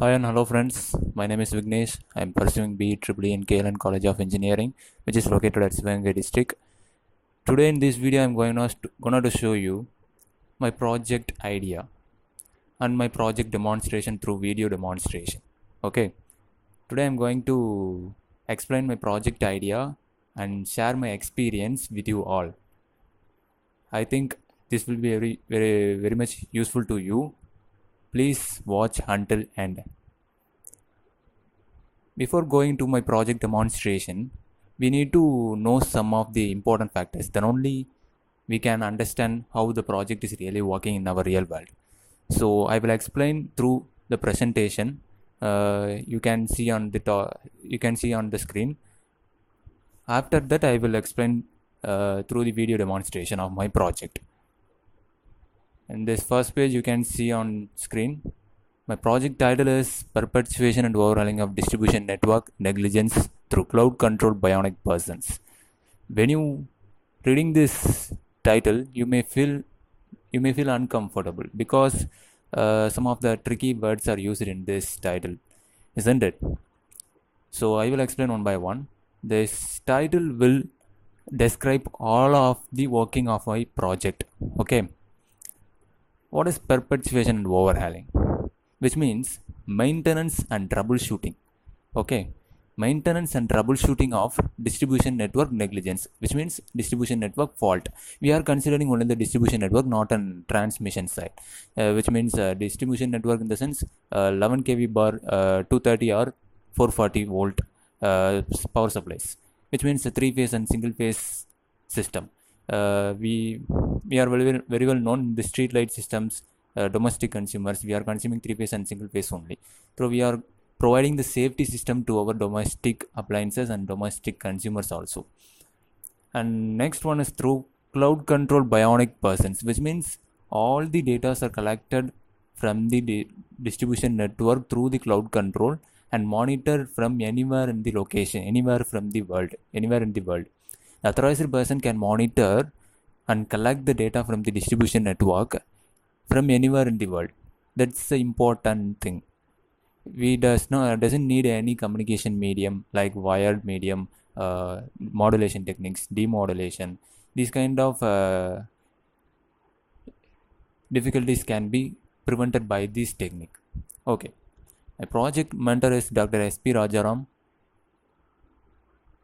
Hi and hello friends, my name is Vignesh. I am pursuing BEEE in KLN College of Engineering, which is located at Sivaganga district. Today in this video I am going to show you my project idea and my project demonstration through video demonstration. Okay, today I am going to explain my project idea and share my experience with you all. I think this will be very much useful to you. Please watch until end. Before going to my project demonstration, we need to know some of the important factors. Then only we can understand how the project is really working in our real world. So I will explain through the presentation. You can see on the screen. After that, I will explain through the video demonstration of my project. In this first page, you can see on screen. My project title is Perpetuation and Overhauling of Distribution Network Negligence through Cloud Controlled Bionic Persons. When you reading this title, you may feel uncomfortable because some of the tricky words are used in this title, isn't it? So I will explain one by one. This title will describe all of the working of my project. Okay. What is perpetuation and overhauling? Which means maintenance and troubleshooting. Okay, maintenance and troubleshooting of distribution network negligence, which means distribution network fault. We are considering only the distribution network, not on transmission side, which means distribution network in the sense 11 kV bar, 230 or 440 volt power supplies, which means a three-phase and single-phase system. We are very well known in the street light systems. Domestic consumers, we are consuming three-phase and single-phase only. So we are providing the safety system to our domestic appliances and domestic consumers also. And next one is through cloud control bionic persons, which means all the data are collected from the distribution network through the cloud control and monitored from anywhere in the location, anywhere in the world. The authorized person can monitor and collect the data from the distribution network from anywhere in the world. That's the important thing. We doesn't need any communication medium like wired medium, modulation techniques, demodulation. These kind of difficulties can be prevented by this technique. Okay, my project mentor is Dr. S.P. Rajaram,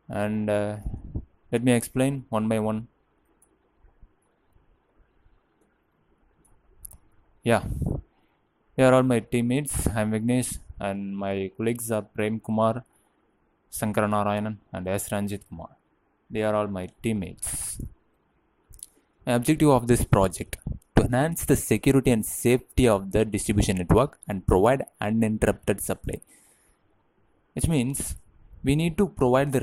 and let me explain one by one. Yeah, here are all my teammates. I'm Vignesh, and my colleagues are Prem Kumar, Sankara Narayanan, and S. Ranjit Kumar. They are all my teammates. The objective of this project: to enhance the security and safety of the distribution network and provide uninterrupted supply. Which means we need to provide the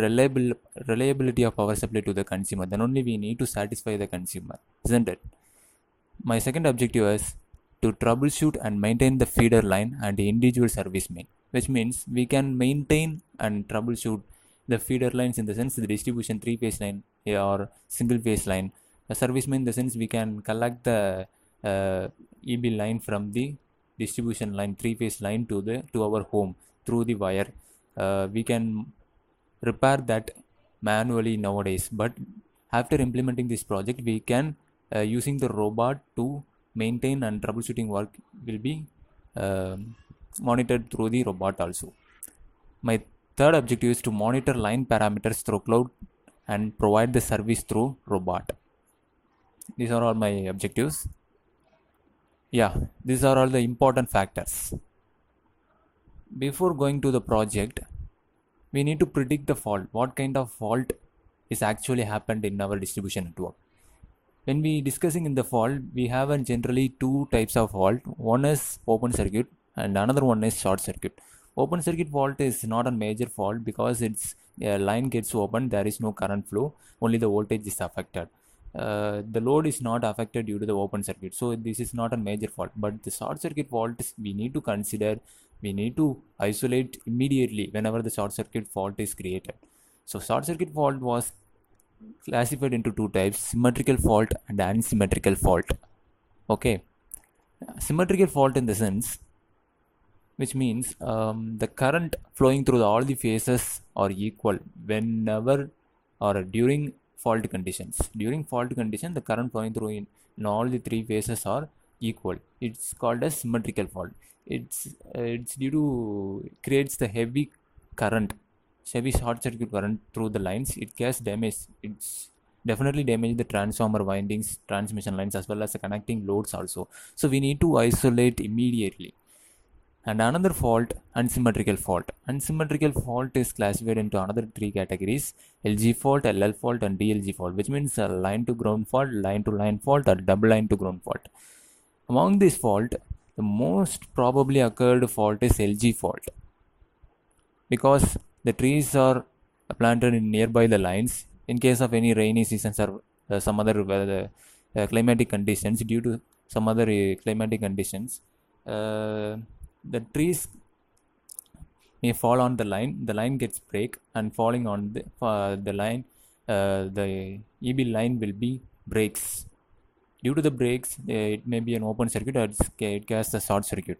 reliability of power supply to the consumer. Then only we need to satisfy the consumer, isn't it? My second objective is to troubleshoot and maintain the feeder line and the individual service main, which means we can maintain and troubleshoot the feeder lines in the sense the distribution three-phase line or single-phase line. A service main in the sense we can collect the EB line from the distribution line, three-phase line to our home through the wire. We can repair that manually nowadays, but after implementing this project, we can using the robot to maintain and troubleshooting work will be monitored through the robot also. My third objective is to monitor line parameters through cloud and provide the service through robot. These are all my objectives. Yeah, these are all the important factors. Before going to the project, we need to predict the fault. What kind of fault is actually happened in our distribution network? When we discussing in the fault, we have generally two types of fault. One is open circuit and another one is short circuit. Open circuit fault is not a major fault because its line gets open, there is no current flow, only the voltage is affected. The load is not affected due to the open circuit, so this is not a major fault. But the short circuit fault is we need to consider, we need to isolate immediately whenever the short circuit fault is created. So short circuit fault was classified into two types: symmetrical fault and unsymmetrical fault. Okay, symmetrical fault in the sense which means the current flowing through all the phases are equal whenever or during fault conditions. During fault condition, the current flowing through in all the three phases are equal. It's called as symmetrical fault. It's due to creates the heavy current, heavy short circuit current through the lines. It can damage. It's definitely damage the transformer windings, transmission lines, as well as the connecting loads also. So we need to isolate immediately. And another fault, unsymmetrical fault. Unsymmetrical fault is classified into another three categories: LG fault, LL fault, and DLG fault, which means a line to ground fault, line to line fault, or double line to ground fault. Among this fault, the most probably occurred fault is LG fault, because the trees are planted in nearby the lines. In case of any rainy seasons or some other climatic conditions, due to some other climatic conditions, the trees may fall on the line gets break, and falling on the line, the EB line will be breaks. Due to the breaks, it may be an open circuit, or it casts a short circuit.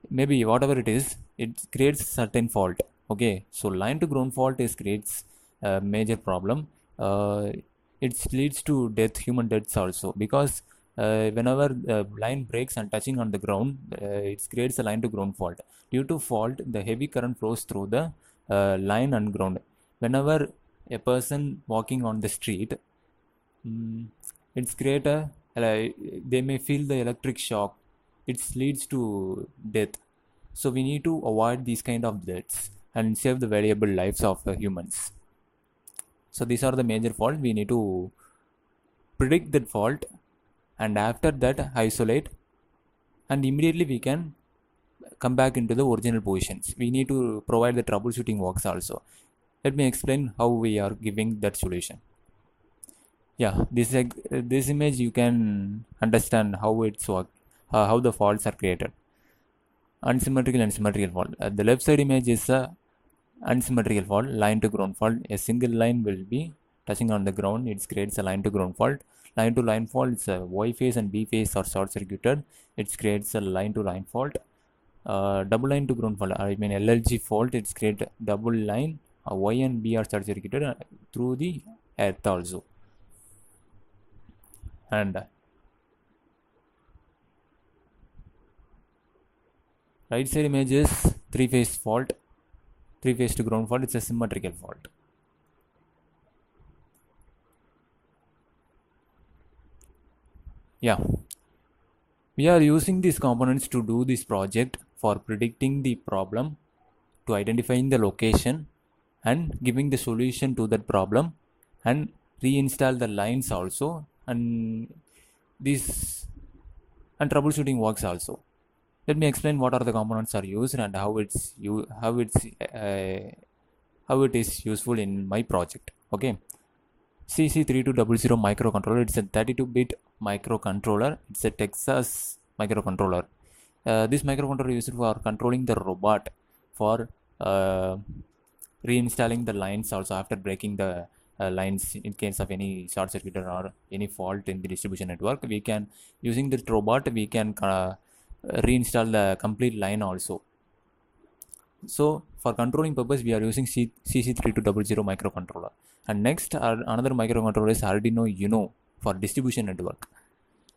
Maybe whatever it is, it creates certain fault. Okay, so line to ground fault is creates a major problem. It leads to death, human deaths also, because whenever the line breaks and touching on the ground, it creates a line to ground fault. Due to fault, the heavy current flows through the line and ground. Whenever a person walking on the street, it's create a they may feel the electric shock. It leads to death. So we need to avoid these kind of deaths and save the valuable lives of humans. So these are the major faults. We need to predict that fault, and after that isolate, and immediately we can come back into the original positions. We need to provide the troubleshooting works also. Let me explain how we are giving that solution. Yeah, this image you can understand how it's work, how the faults are created. Unsymmetrical and symmetrical fault. The left side image is a unsymmetrical fault, line to ground fault. A single line will be touching on the ground. It creates a line to ground fault. Line to line fault, it's a Y phase and B phase are short circuited. It creates a line to line fault. Double line to ground fault, I mean LLG fault, it's create double line. Y and B are short circuited through the earth also. And right side image is three phase fault, three phase to ground fault. It's a symmetrical fault. Yeah, we are using these components to do this project for predicting the problem, to identifying the location and giving the solution to that problem, and reinstall the lines also, and this and troubleshooting works also. Let me explain what are the components are used and how it is useful in my project. Okay, CC3200 microcontroller. It's a 32-bit microcontroller. It's a Texas microcontroller. This microcontroller is used for controlling the robot, for reinstalling the lines also after breaking the lines in case of any short circuit or any fault in the distribution network. We can, using the robot, we can reinstall the complete line also. So for controlling purpose, we are using CC3200 microcontroller. And next, another microcontroller is Arduino Uno for distribution network.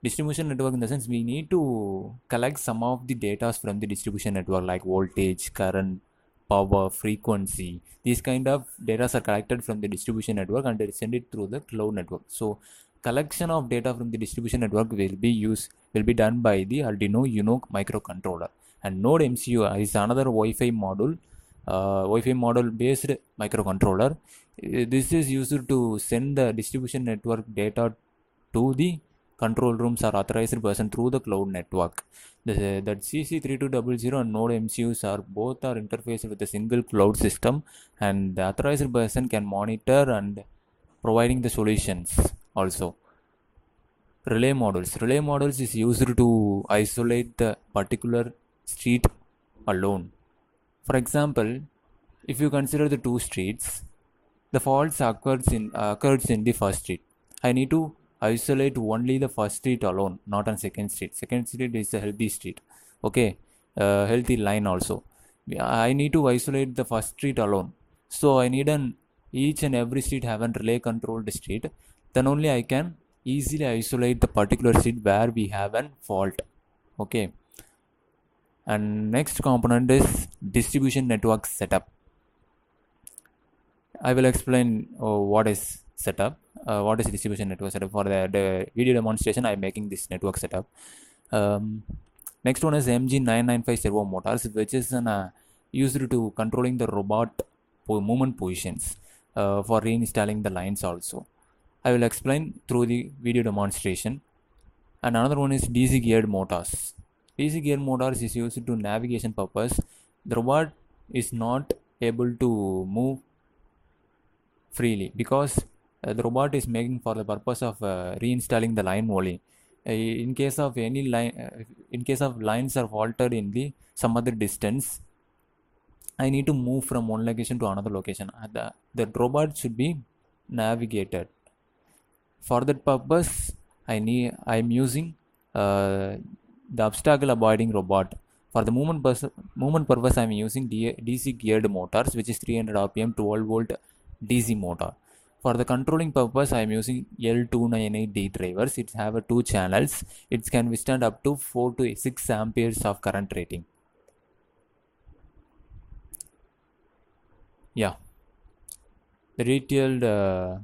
Distribution network in the sense, we need to collect some of the data from the distribution network, like voltage, current, power, frequency. These kind of data are collected from the distribution network and they send it through the cloud network. So collection of data from the distribution network will be done by the Arduino Uno microcontroller. And NODEMCU is another Wi-Fi model based microcontroller. This is used to send the distribution network data to the control rooms or authorized person through the cloud network. That CC3200 and NODEMCUs both are interfaced with a single cloud system, and the authorized person can monitor and providing the solutions also. Relay models is used to isolate the particular street alone. For example, if you consider the two streets, the faults occurs in the first street. I need to isolate only the first street alone, not on second street. Second street is a healthy street. Okay, healthy line also. I need to isolate the first street alone. So I need an each and every street have a relay controlled street. Then only I can easily isolate the particular street where we have an fault. Okay. And next component is distribution network setup. I will explain what is setup. What is distribution network setup. For the video demonstration, I am making this network setup. Next one is MG995 servo motors, which is used to controlling the robot movement positions for reinstalling the lines also. I will explain through the video demonstration. And another one is DC geared motors. DC geared motors is used to navigation purpose. The robot is not able to move freely because the robot is making for the purpose of reinstalling the line only. In case of any line, in case of lines are altered in the some other distance, I need to move from one location to another location. The robot should be navigated. For that purpose, I'm using the obstacle avoiding robot. For the movement purpose, I'm using DC geared motors, which is 300 rpm 12 volt DC motor. For the controlling purpose, I am using L298D drivers. It have 2 channels. It can withstand up to 4 to 6 amperes of current rating. Yeah, the detailed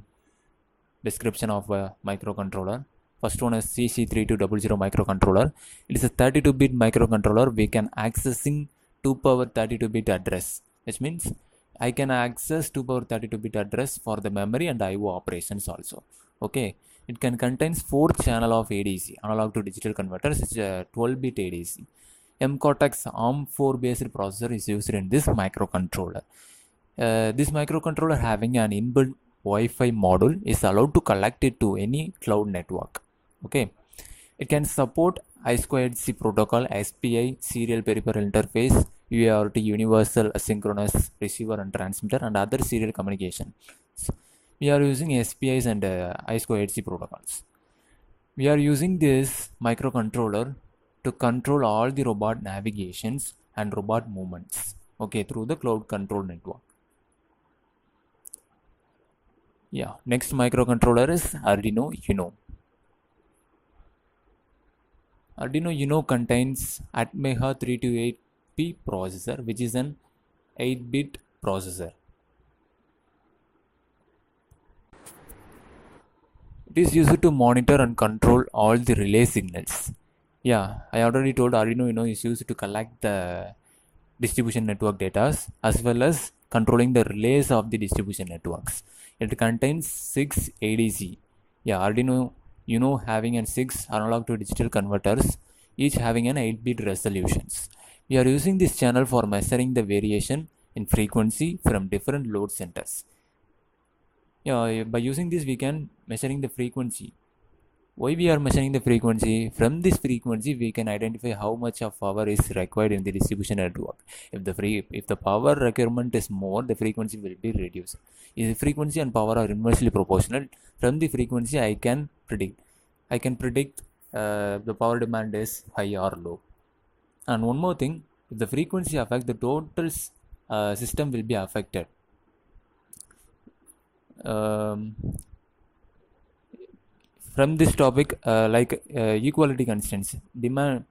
description of a microcontroller. First one is CC3200 microcontroller. It is a 32-bit microcontroller. We can accessing 2 power 32-bit address, which means I can access 2 power 32-bit address for the memory and IO operations also. Okay, it can contains 4 channel of ADC, analog to digital converters. It's a 12-bit ADC. M-Cortex ARM4 based processor is used in this microcontroller. This microcontroller having an inbuilt Wi-Fi module is allowed to connect it to any cloud network. Okay, it can support I2C protocol, SPI, serial peripheral interface, UART, universal asynchronous receiver and transmitter, and other serial communication. We are using SPIs and I2C protocols. We are using this microcontroller to control all the robot navigations and robot movements, okay, through the cloud control network. Yeah, next microcontroller is Arduino Uno. Arduino Uno contains Atmega 328P processor, which is an 8-bit processor. It is used to monitor and control all the relay signals. Yeah, I already told Arduino Uno is used to collect the distribution network data as well as controlling the relays of the distribution networks. It contains 6 ADC. Yeah, Arduino Uno having an 6 analog to digital converters, each having an 8-bit resolutions. We are using this channel for measuring the variation in frequency from different load centers. Yeah, by using this we can measuring the frequency. Why we are measuring the frequency? From this frequency we can identify how much of power is required in the distribution network. If the power requirement is more, the frequency will be reduced. If the frequency and power are inversely proportional, from the frequency I can predict the power demand is high or low. And one more thing, if the frequency affects, the total system will be affected. From this topic, equality constants, demand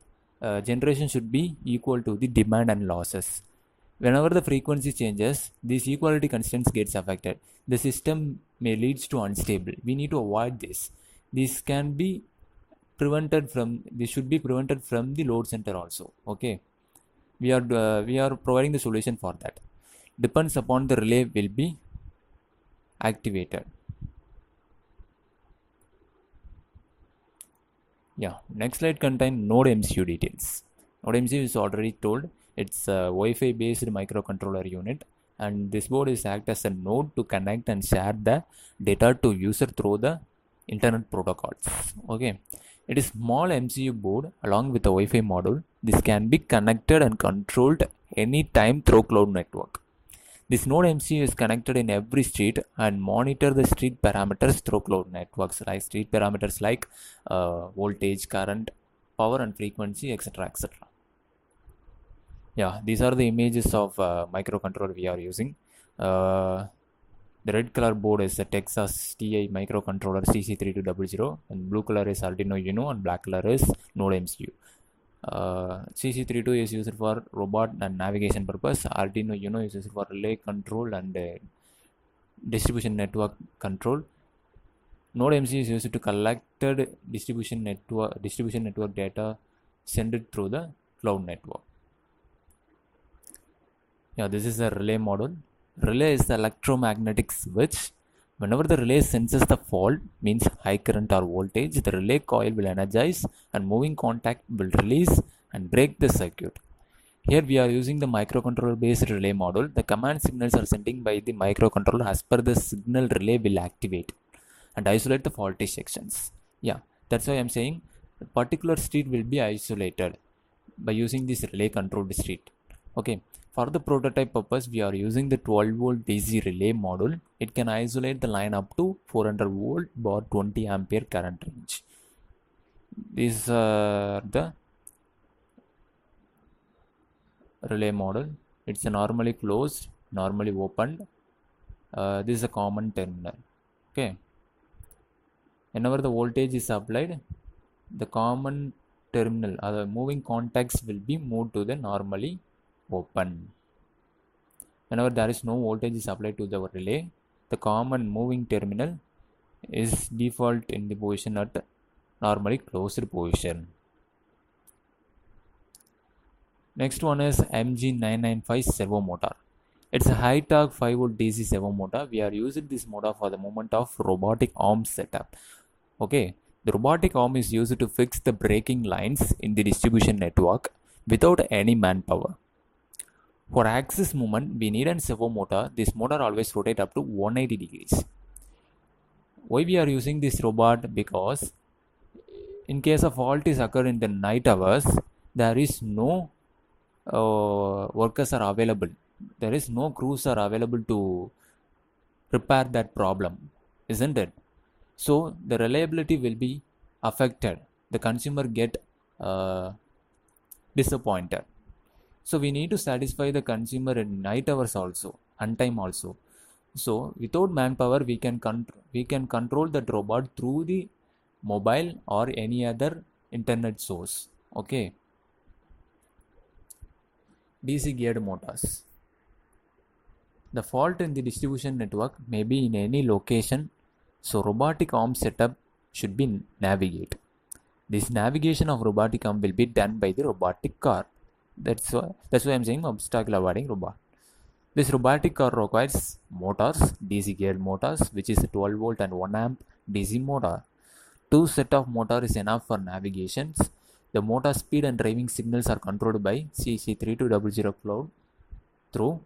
generation should be equal to the demand and losses. Whenever the frequency changes, these equality constants gets affected. The system may leads to unstable. We need to avoid this. This can be prevented from. This should be prevented from the load center also. Okay, we are providing the solution for that. Depends upon the relay will be activated. Yeah, next slide contain NODEMCU details. NODEMCU is already told. It's a Wi-Fi based microcontroller unit, and this board is act as a node to connect and share the data to user through the internet protocols. Okay, it is small MCU board along with a Wi-Fi module. This can be connected and controlled anytime through cloud network. This node MCU is connected in every street and monitor the street parameters through cloud networks, like street parameters like voltage, current, power and frequency, etc. etc. Yeah, these are the images of microcontroller we are using. The red color board is a Texas TI microcontroller CC3200, and blue color is Arduino Uno, and black color is NODEMCU. CC32 is used for robot and navigation purpose. Arduino Uno is used for relay control and distribution network control. NodeMCU is used to collected distribution network data send it through the cloud network. Yeah, this is a relay model. Relay is the electromagnetic switch. Whenever the relay senses the fault, means high current or voltage, the relay coil will energize and moving contact will release and break the circuit. Here we are using the microcontroller based relay model. The command signals are sent by the microcontroller. As per the signal, relay will activate and isolate the faulty sections. Yeah, that's why I'm saying a particular street will be isolated by using this relay controlled street. Okay, for the prototype purpose, we are using the 12 volt DC relay module. It can isolate the line up to 400 volt bar 20 ampere current range. These are the relay model. It's a normally closed, normally opened. This is a common terminal. Okay, whenever the voltage is applied, the common terminal or the moving contacts will be moved to the normally open. Whenever there is no voltage is applied to the relay, the common moving terminal is default in the position at normally closed position. Next one is MG995 servo motor. It's a high torque 5 volt DC servo motor. We are using this motor for the movement of robotic arm setup. Okay, the robotic arm is used to fix the braking lines in the distribution network without any manpower. For axis movement, we need a servo motor. This motor always rotate up to 180 degrees. Why we are using this robot? Because in case of fault is occurred in the night hours, there is no workers are available. There is no crews are available to repair that problem, isn't it? So the reliability will be affected. The consumer get disappointed. So we need to satisfy the consumer in night hours also, untime also. So without manpower, we can control that robot through the mobile or any other internet source. Okay. DC geared motors. The fault in the distribution network may be in any location, so robotic arm setup should be navigate. This navigation of robotic arm will be done by the robotic car. That's why I'm saying obstacle avoiding robot. This robotic car requires motors, DC geared motors, which is a 12 volt and 1 amp DC motor. 2 set of motor is enough for navigations. The motor speed and driving signals are controlled by CC3200 cloud through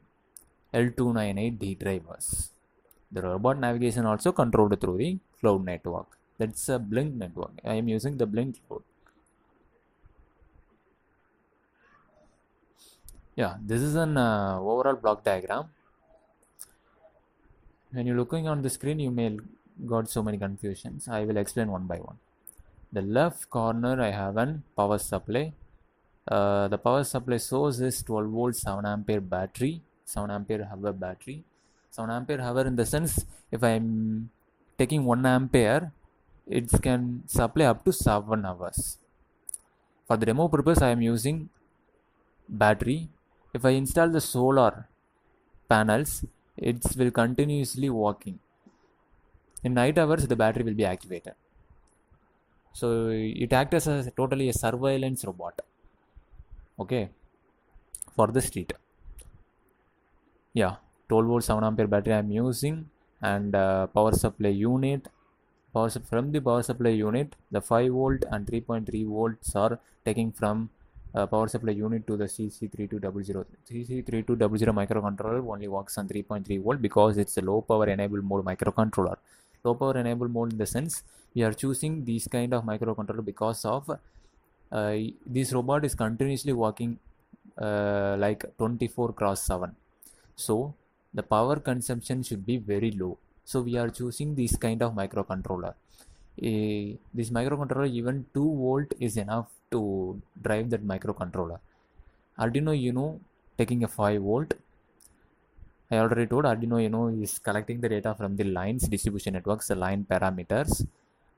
L298D drivers. The robot navigation also controlled through the cloud network. That's a Blink network. I am using the Blink cloud. Yeah, this is an overall block diagram. When you're looking on the screen, you may got so many confusions. I will explain one by one. The left corner I have an power supply. The power supply source is 12 volt 7 ampere battery, 7 ampere hour battery. 7 ampere hour in the sense, if I am taking 1 ampere, it can supply up to 7 hours. For the demo purpose, I am using battery. If I install the solar panels, it will continuously working. In night hours, the battery will be activated. So it acts as totally a surveillance robot. Okay, for the street. Yeah, 12 volt 7 ampere battery I am using, and power supply unit. From the power supply unit, the 5 volt and 3.3 volts are taking from power supply unit to the CC3200. CC3200 microcontroller only works on 3.3 volt because it's a low power enabled mode microcontroller. Low power enabled mode in the sense we are choosing this kind of microcontroller because of this robot is continuously working like 24/7. So the power consumption should be very low. So we are choosing this kind of microcontroller. This microcontroller, even 2 volt is enough to drive that microcontroller. Arduino Uno taking a 5 volt. I already told Arduino Uno is collecting the data from the lines distribution networks, the line parameters,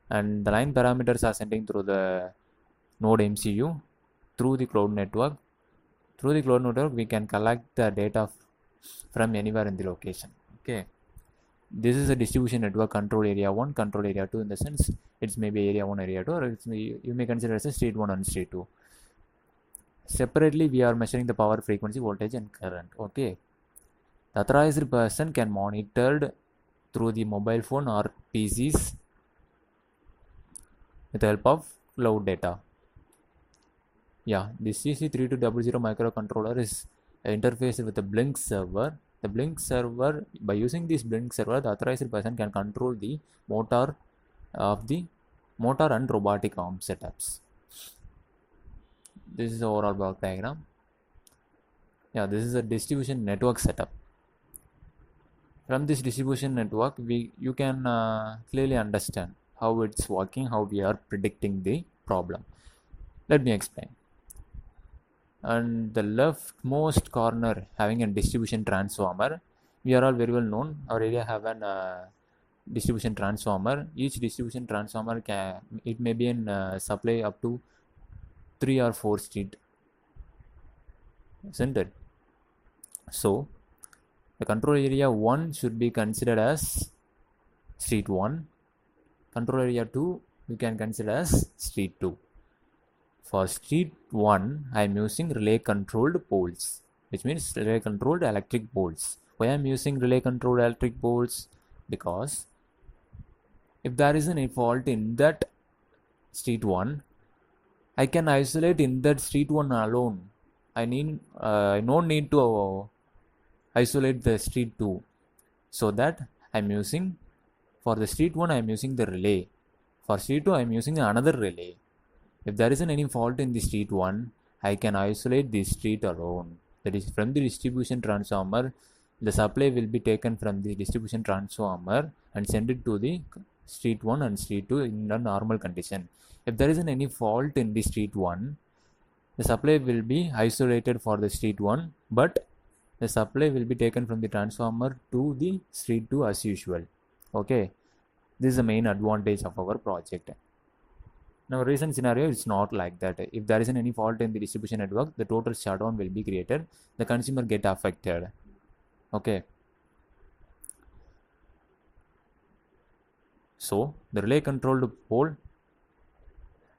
and the line parameters are sending through the NODEMCU through the cloud network. Through the cloud network, we can collect the data from anywhere in the location. Okay, this is a distribution network control area 1, control area 2, in the sense it's maybe area 1, area 2, or you may consider as a state 1 and state 2. Separately, we are measuring the power, frequency, voltage, and current. Okay, the authorized person can monitor through the mobile phone or PCs with the help of cloud data. Yeah, this CC3200 microcontroller is interfaced with the Blink server. The Blink server, by using this Blink server, the authorized person can control the motor and robotic arm setups. This is the overall block diagram. Yeah, this is a distribution network setup. From this distribution network, you can clearly understand how it's working, how we are predicting the problem. Let me explain. And the leftmost corner having a distribution transformer. We are all very well known. Our area have an distribution transformer. Each distribution transformer it may be in supply up to 3 or 4 street, isn't it? So the control area 1 should be considered as street 1. Control area 2 we can consider as street 2. For street 1, I am using relay controlled poles, which means relay controlled electric poles. Why I am using relay controlled electric poles? Because if there is any fault in that street 1, I can isolate in that street 1 alone. I no need to isolate the street 2. So that I am using, for the street 1 I am using the relay. For street 2 I am using another relay. If there isn't any fault in the street 1, I can isolate the street alone. That is, from the distribution transformer, the supply will be taken from the distribution transformer and send it to the street 1 and street 2 in a normal condition. If there isn't any fault in the street 1, the supply will be isolated for the street 1, but the supply will be taken from the transformer to the street 2 as usual. Okay, this is the main advantage of our project. Now, recent scenario is not like that. If there isn't any fault in the distribution network, the total shutdown will be created. The consumer get affected. Okay. So the relay controlled pole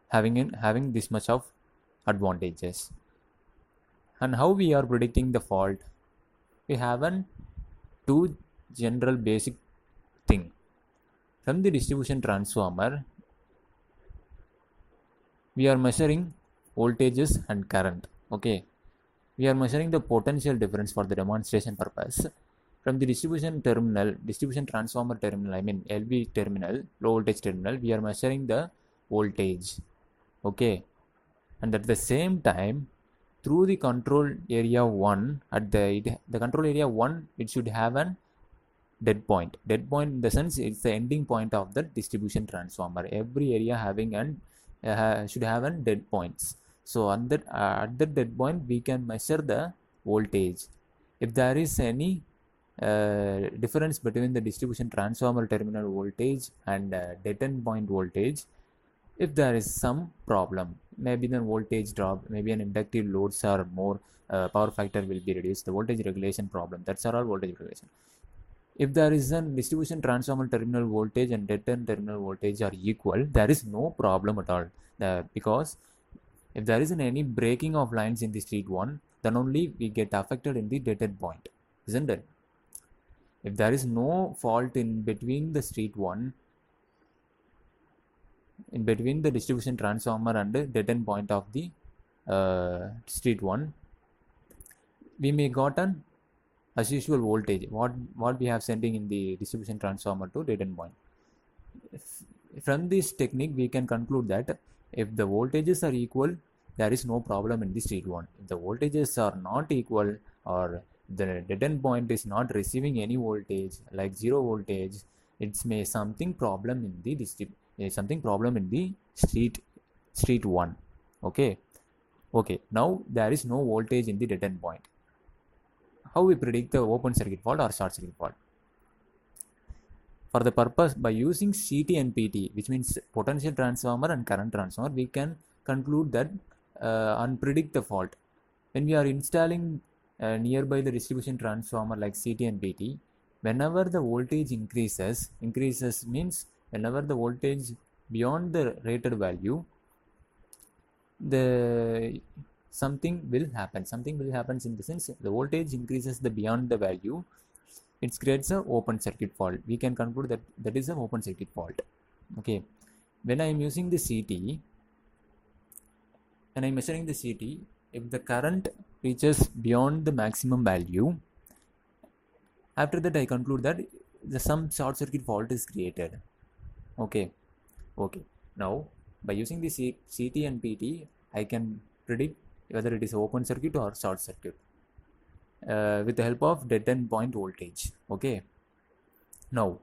having this much of advantages. And how we are predicting the fault? We have two general basic thing. From the distribution transformer, we are measuring voltages and current. Okay, we are measuring the potential difference for the demonstration purpose. From the distribution transformer terminal, I mean LV terminal, low voltage terminal, we are measuring the voltage. Okay, and at the same time, through the control area 1, at the control area 1, it should have an dead point. Dead point in the sense it's the ending point of the distribution transformer. Every area having an should have an dead points. So at that dead point, we can measure the voltage. If there is any difference between the distribution transformer terminal voltage and dead end point voltage, if there is some problem, maybe the voltage drop, maybe an inductive loads are more, power factor will be reduced, the voltage regulation problem, that's all voltage regulation. If there is a distribution transformer terminal voltage and dead end terminal voltage are equal, there is no problem at all. Because if there isn't any breaking of lines in the street 1, then only we get affected in the dead end point, isn't it? If there is no fault in between the street 1, in between the distribution transformer and the dead end point of the street 1, we may got an as usual voltage what we have sending in the distribution transformer to dead end point. From this technique we can conclude that if the voltages are equal, there is no problem in the street 1. If the voltages are not equal or the dead end point is not receiving any voltage, like 0 voltage, it's may something problem in the street 1. Okay, Okay, now there is no voltage in the dead end point. How we predict the open circuit fault or short circuit fault? For the purpose, by using CT and PT, which means potential transformer and current transformer, we can conclude that and predict the fault. When we are installing nearby the distribution transformer like CT and PT, whenever the voltage increases means whenever the voltage beyond the rated value, something will happen in the sense the voltage increases the beyond the value, it creates a open circuit fault. We can conclude that that is an open circuit fault. Okay, when I am using the CT, when I am measuring the CT, if the current reaches beyond the maximum value, after that I conclude that some short circuit fault is created. Okay, now by using the CT and PT, I can predict whether it is open circuit or short circuit with the help of dead end point voltage. Okay, now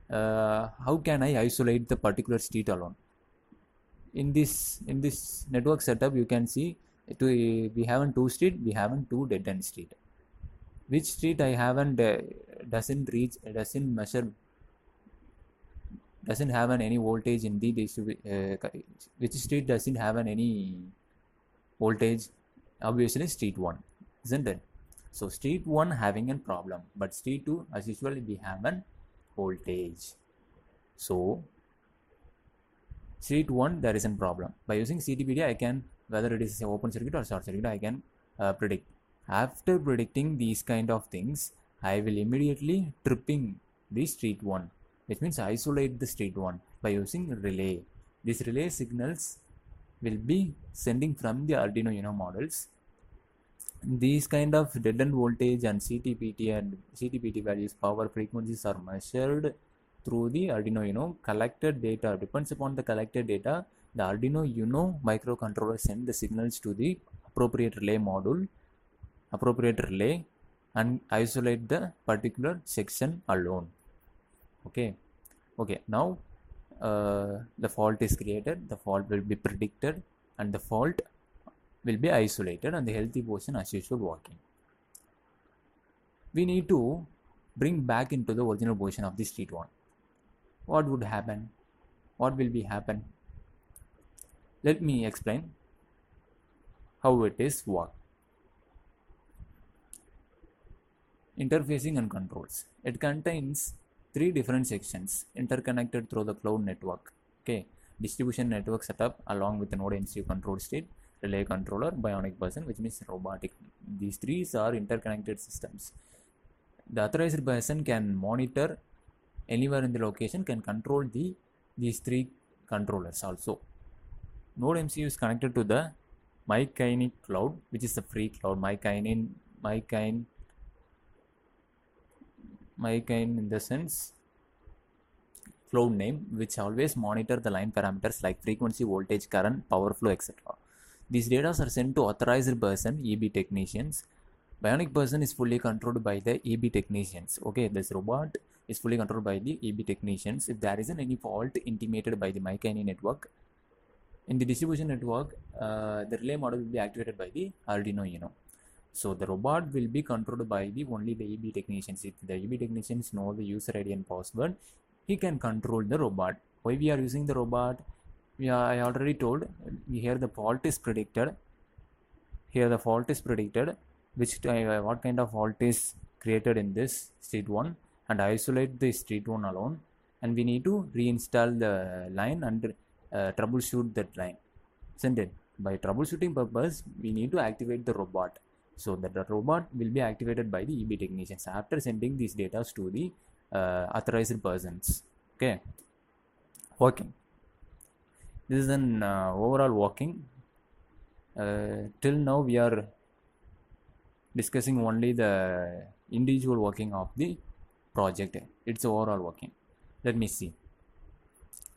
how can I isolate the particular street alone? In this network setup, you can see we have two street, we have two dead end street. Which street I haven't doesn't have any voltage in the which street doesn't have any voltage? Obviously street 1, isn't it? So street 1 having a problem, but street 2 as usual we have an voltage. So street 1 there is a problem. By using CTPD, I can, whether it is open circuit or short circuit, I can predict. After predicting these kind of things, I will immediately tripping the street 1, which means isolate the street 1 by using relay. These relay signals will be sending from the Arduino Uno models. These kind of dead end voltage and CTPT values, power frequencies are measured through the Arduino Uno. Collected data depends upon the collected data. The Arduino Uno microcontroller send the signals to the appropriate relay and isolate the particular section alone. Okay, now the fault is created, the fault will be predicted, and the fault will be isolated, and the healthy portion as usual working. We need to bring back into the original position of the street 1. What would happen? What will be happen? Let me explain how it is work. Interfacing and controls. It contains 3 different sections interconnected through the cloud network. Okay, distribution network setup along with the NODEMCU control state, relay controller, bionic person, which means robotic. These 3 are interconnected systems. The authorized person can monitor anywhere in the location, can control these 3 controllers also. NodeMCU is connected to the MICROCONTROLLER cloud, which is the free cloud. MICROCONTROLLER in the sense cloud name, which always monitor the line parameters like frequency, voltage, current, power flow, etc. These data are sent to authorized person, EB technicians. Bionic person is fully controlled by the EB technicians. Okay, this robot is fully controlled by the EB technicians. If there isn't any fault intimated by the MICROCONTROLLER network, in the distribution network, the relay model will be activated by the Arduino Uno. So the robot will be controlled by only the EB technicians. If the EB technicians know the user ID and password, he can control the robot. Why we are using the robot? I already told. Here the fault is predicted. What kind of fault is created in this street 1, and isolate the street 1 alone, and we need to reinstall the line and troubleshoot that line. Isn't it? By troubleshooting purpose, we need to activate the robot. So that the robot will be activated by the EB technicians after sending these data to the authorized persons. Okay, working. This is an overall working. Till now we are discussing only the individual working of the project. It's overall working. Let me see.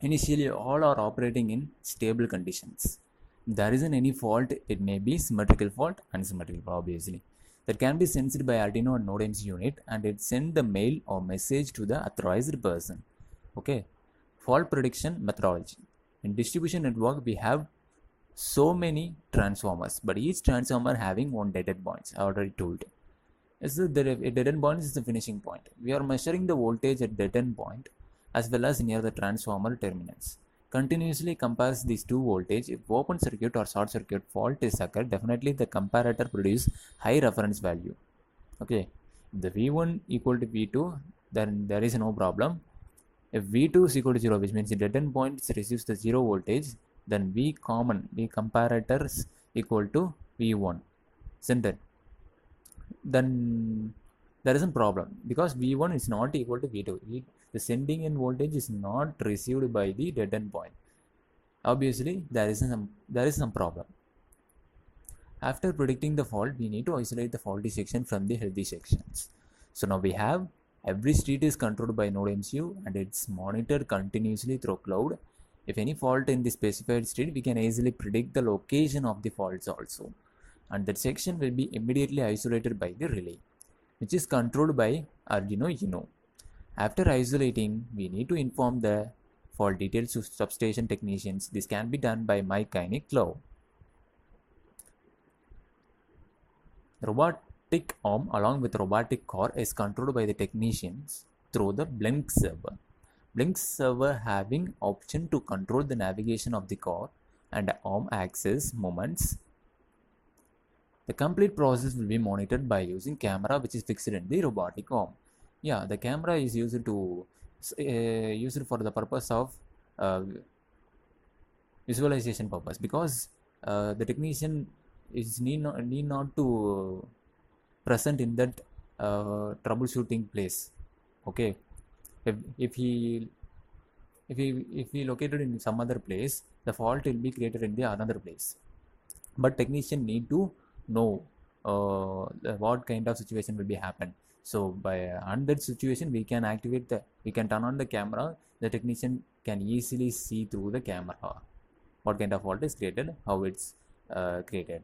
Initially all are operating in stable conditions. There isn't any fault. It may be symmetrical fault, unsymmetrical fault, obviously. That can be sensed by Arduino and NodeMCU unit, and it send the mail or message to the authorized person. Okay, fault prediction methodology. In distribution network, we have so many transformers, but each transformer having one dead end points. I already told. Is the a dead end point is the finishing point. We are measuring the voltage at dead end point as well as near the transformer terminals. Continuously compares these two voltage. If open circuit or short circuit fault is occurred, definitely the comparator produce high reference value. Okay, if the V1 equal to V2, then there is no problem. If V2 is equal to 0, which means the dead end point receives the 0 voltage, then V comparators equal to V1, isn't it? Then there is a problem because V1 is not equal to V2. The sending in voltage is not received by the dead end point. Obviously, there is some problem. After predicting the fault, we need to isolate the faulty section from the healthy sections. So now we have every street is controlled by NODEMCU and it's monitored continuously through cloud. If any fault in the specified street, we can easily predict the location of the faults also. And that section will be immediately isolated by the relay, which is controlled by Arduino Uno. After isolating, we need to inform the fault details to substation technicians. This can be done by MICROCONTROLLER. Robotic arm along with robotic car is controlled by the technicians through the Blink server. Blink server having option to control the navigation of the car and arm axis movements. The complete process will be monitored by using camera which is fixed in the robotic arm. Yeah, the camera is used for the purpose of visualization purpose, because the technician is need not to present in that troubleshooting place. Okay, if he located in some other place, the fault will be created in the another place, but technician need to know what kind of situation will be happen. So by on that situation, we can turn on the camera. The technician can easily see through the camera what kind of fault is created, how it's created.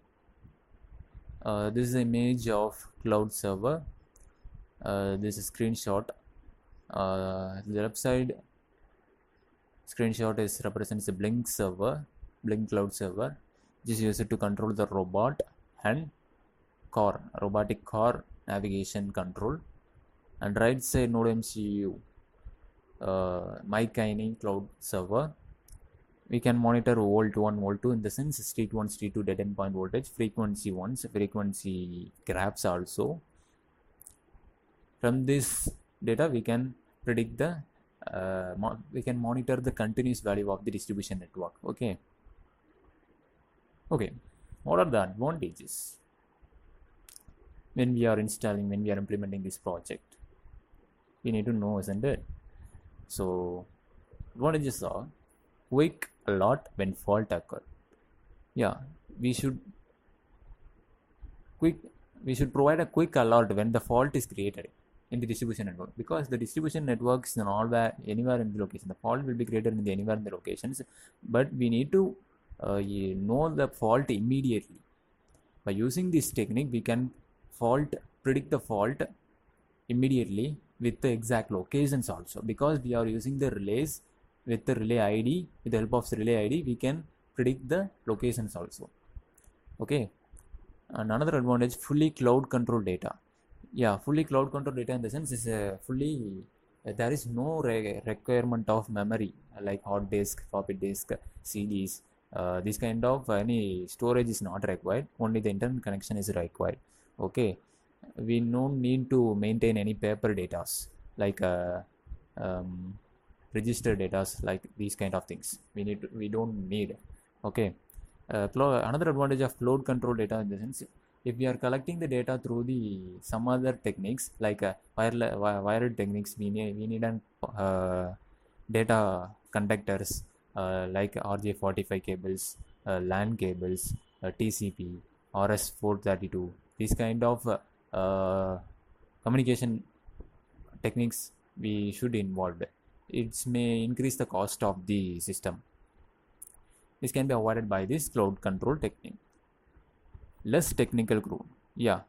This is the image of cloud server. This is screenshot. The left side screenshot represents the Blink server, Blink cloud server, which is used to control the robot and car, robotic car navigation control. And right side NodeMCU, MICROCONTROLLER cloud server. We can monitor volt 1, volt 2 in the sense street 1, street 2 dead end point voltage, frequency 1, frequency graphs also. From this data, we can predict the we can monitor the continuous value of the distribution network. Okay. What are the advantages when we are implementing this project? We need to know, isn't it? So advantages are quick alert when fault occur. Yeah, we should provide a quick alert when the fault is created in the distribution network, because the distribution network is anywhere in the location. The fault will be created anywhere in the locations, but we need to know the fault immediately. By using this technique, we can predict the fault immediately with the exact locations also, because we are using the relays with the relay ID. With the help of the relay ID, we can predict the locations also. Okay. And another advantage, fully cloud control data. Yeah, fully cloud control data in the sense is there is no requirement of memory like hard disk, floppy disk, CDs. This kind of any storage is not required. Only the internet connection is required. Okay, we don't need to maintain any paper data like register data like these kind of things. We don't need. Okay. Another advantage of cloud control data in the sense, if we are collecting the data through some other techniques like wired techniques, we need data conductors like RJ45 cables, LAN cables, TCP, RS432. These kind of communication techniques we should involve. It may increase the cost of the system. This can be avoided by this cloud control technique. Less technical crew. Yeah,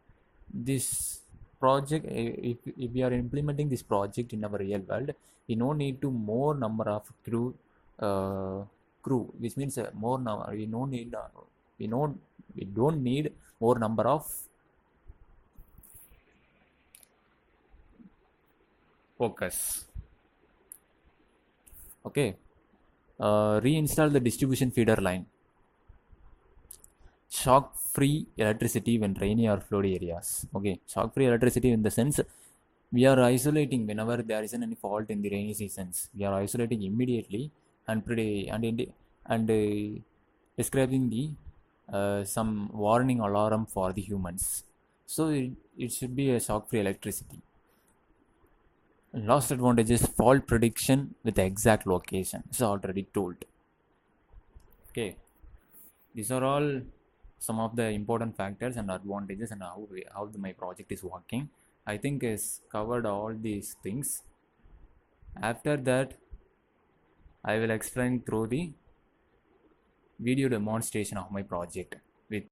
this project, if we are implementing this project in our real world, we no need to more number of crew crew, which means more number. We don't need more number of workers. Okay. Reinstall the distribution feeder line. Shock free electricity when rainy or flood areas. Okay, shock free electricity in the sense we are isolating whenever there isn't any fault in the rainy seasons. We are isolating immediately and describing the some warning alarm for the humans. So it should be a shock free electricity. Last advantage is fault prediction with the exact location. It's already told. Okay, these are all some of the important factors and advantages and how my project is working. I think is covered all these things. After that, I will explain through the video demonstration of my project.